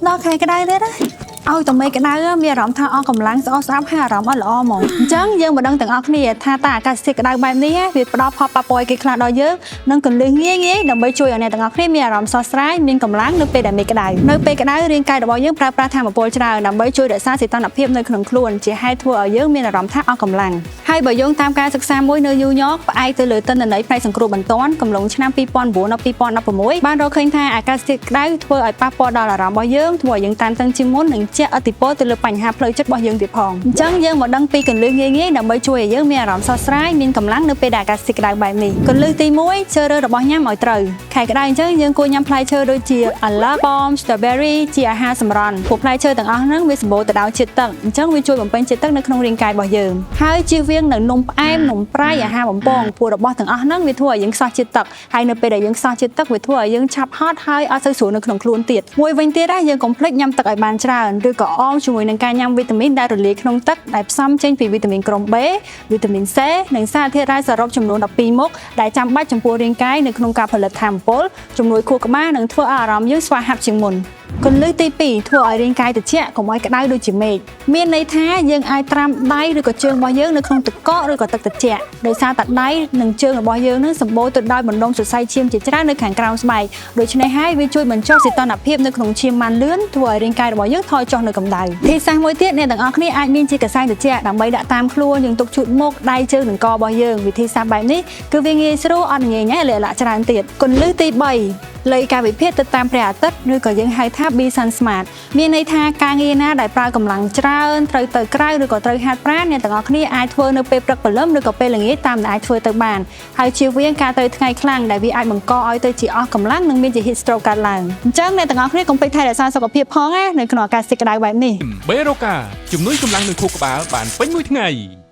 ដល់ខែក្តៅទៀតណាឲ្យតែមេក្តៅមានអារម្មណ៍ថាអស់កម្លាំងស្អប់ស្អាប់ហើយអារម្មណ៍អត់ល្អហ្មងអញ្ចឹងយើងមិនដឹងទាំងអស់គ្នាថាតើអាកាសធាតុក្តៅបែបនេះវាផ្ដល់ផលប៉ះពាល់គេខ្លះដល់យើងនិងកន្លឹះងាយដើម្បីជួយឲ្យអ្នកទាំងអស់គ្នាមានអារម្មណ៍ស្រស់ស្រាយមានកម្លាំងនៅពេលដែលមេក្តៅនៅពេលក្តៅរាងកាយរបស់យើងប្រើប្រាស់ថាមពលច្រើនដើម្បីជួយរក្សាសីតុណ្ហភាពនៅក្នុងខ្លួនជាហេតុធ្វើឲ្យយើងមានអារម្មណ៍ថាអស់កម្លាំងហើយបើយោងតាមការសិក្សាមួយនៅញូវយ៉កផ្អែកទៅលើទិន្នន័យផ្នែកសង្គ្រោះបន្ទាន់កំឡុងឆ្នាំ2009ដល់2016បានរកឃើញថាអាកាសធាតុក្តៅធ្វើឲ្យប៉ះពាល់ដល់អារម្មណ៍របស់យើងធ្វើឲ្យយើងតានតឹងជាងមុននិងជះឥទ្ធិពលទៅលើបញ្ហាផ្លូវចិត្តរបស់យើងទៀតផងអញ្ចឹងយើងមកដឹងពីកន្លឹះងាយដើម្បីជួយឲ្យយើងមានអារម្មណ៍ស្រស់ស្រាយមានកម្លាំងនៅពេលដែលអាកាសធាតុក្តៅបែបនេះកន្លឹះទី1ជ្រើសរើសរបស់ញ៉ាំឲ្យត្រូវខែក្តៅអញ្ចឹងយើងគួរញ៉ាំផ្លែឈើដូចជាអាឡាប៉ម strawberry ជាអាហារសម្រន់ពួកផ្លែឈើទាំងអស់ហ្នឹងវាសម្បូរទៅដោយជាតិទឹកអញ្ចឹងវាជួយបំពេញជាតិទឹកនៅក្នុងរាងកាយរបស់យើងហើយជៀសវាងនៅនំផ្អែមនំប្រៃអាហារបំពងពួករបស់ទាំងអស់ហ្នឹងវាធ្វើឲ្យយើងខ្សោះជាតិទឹកហើយនៅពេលដែលយើងខ្សោះជាតិទឹកវាធ្វើឲ្យយើងឆាប់ហត់ហើយអត់សូវស្រួលនៅក្នុងខ្លួនទៀតមួយវិញទៀតយើងកុំភ្លេចញ៉ាំទឹកឲ្យបានច្រើនឬក៏អមជាមួយនឹងការញ៉ាំវីតាមីនដែលរលាយក្នុងទឹកដែលផ្សំចេញពីវីតាមីនក្រុម B វីតាមីន C និងសារធាតុរ៉ែសរុបចំនួន12មុខដែលចាំបាច់ចំពោះរាងកាយនៅក្នុងការផលិតថាមពលជំនួយខួរក្បាលនិងធ្វើឲ្យអារម្មណ៍យើងស្វាហាប់ជាងមុនគន្លឹះទី2ធ្វើឲ្យរាងកាយត្រជាក់កុំឲ្យក្តៅដូចជាមេឃមានន័យថាយើងអាចត្រាំដៃឬក៏ជើងរបស់យើងនៅក្នុងទឹកកកឬក៏ទឹកត្រជាក់ដោយសារតែដៃនិងជើងរបស់យើងនឹងសម្បូរទៅដោយបណ្ដុំសរសៃឈាមជាច្រើននៅខាងក្រោមស្បែកដូច្នេះហើយវាជួយបញ្ចុះសីតុណ្ហភាពនៅក្នុងឈាមបានលឿនធ្វើឲ្យរាងកាយរបស់យើងថយចុះនៅកម្ដៅវិធីសាស្ត្រមួយទៀតអ្នកទាំងអស់គ្នាអាចមានជាកសែងត្រជាក់ដើម្បីដាក់តាមខ្លួនយើងទុកជូតមុខដៃជើងនិងករបស់យើងវិធីសាស្ត្របែបនេះគឺវាងាយស្រួលអត់ញ៉ៃញ៉ៃលាក់លាក់ច្រើនទៀតគន្លឹះទី3លើការវិភាគទៅតាមព្រះអាទិត្យឬក៏យើងហៅថា Be Sun Smart មានន័យថាការងារណាដែលប្រើកម្លាំងច្រើនត្រូវទៅក្រៅឬក៏ត្រូវហាត់ប្រាណអ្នកទាំងអស់គ្នាអាចធ្វើនៅពេលព្រឹកព្រលឹមឬក៏ពេលល្ងាចតាមដែលអាចធ្វើទៅបានហើយជៀសវាងការទៅថ្ងៃខ្លាំងដែលវាអាចបង្កឲ្យទៅជាអស់កម្លាំងនិងមានជា heat stroke កើតឡើងអញ្ចឹងអ្នកទាំងអស់គ្នាកុំភ្លេចថែរក្សាសុខភាពផងណានៅក្នុងអាកាសធាតុក្តៅបែបនេះបេរូកាជំនួយកម្លាំងនឹងខួរក្បាលបានពេញមួយថ្ងៃ